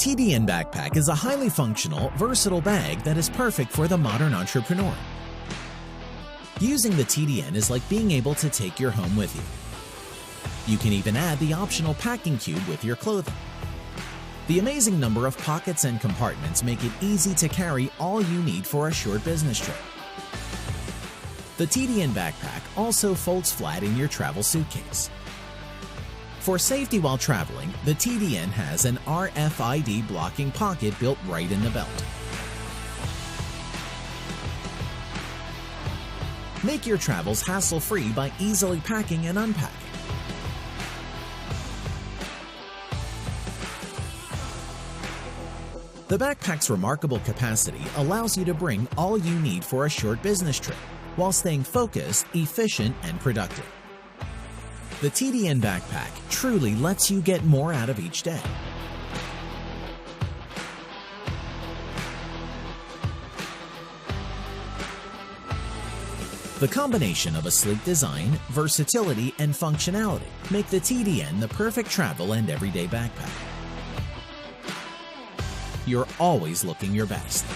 TDN Backpack is a highly functional, versatile bag that is perfect for the modern entrepreneur. Using the TDN is like being able to take your home with you. You can even add the optional packing cube with your clothing. The amazing number of pockets and compartments make it easy to carry all you need for a short business trip. The TDN Backpack also folds flat in your travel suitcase. For safety while traveling, the TDN has an RFID blocking pocket built right in the belt. Make your travels hassle-free by easily packing and unpacking. The backpack's remarkable capacity allows you to bring all you need for a short business trip while staying focused, efficient, and productive. The TDN Backpack truly lets you get more out of each day. The combination of a sleek design, versatility, and functionality make the TDN the perfect travel and everyday backpack. You're always looking your best.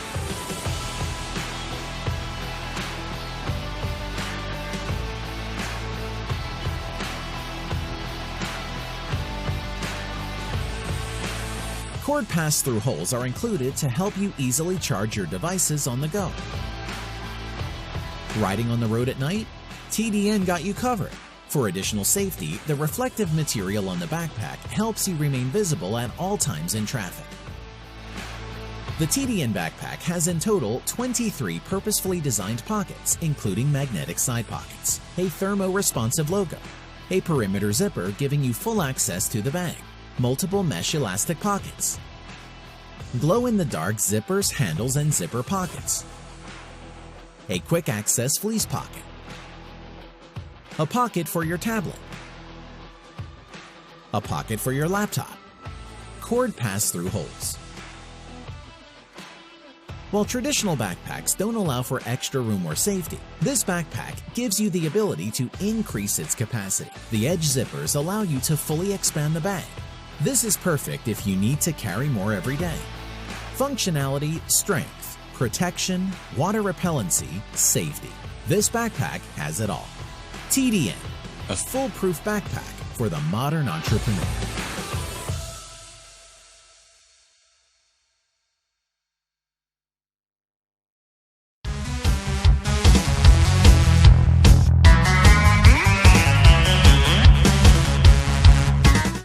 Cord pass-through holes are included to help you easily charge your devices on the go. Riding on the road at night? TDN got you covered. For additional safety, the reflective material on the backpack helps you remain visible at all times in traffic. The TDN Backpack has in total 23 purposefully designed pockets, including magnetic side pockets, a thermo-responsive logo, a perimeter zipper giving you full access to the bag, multiple mesh elastic pockets, glow-in-the-dark zippers, handles, and zipper pockets, a quick access fleece pocket, a pocket for your tablet, a pocket for your laptop, cord pass-through holes. While traditional backpacks don't allow for extra room or safety, this backpack gives you the ability to increase its capacity. The edge zippers allow you to fully expand the bag. This is perfect if you need to carry more every day. Functionality, strength, protection, water repellency, safety. This backpack has it all. TDN, a foolproof backpack for the modern entrepreneur.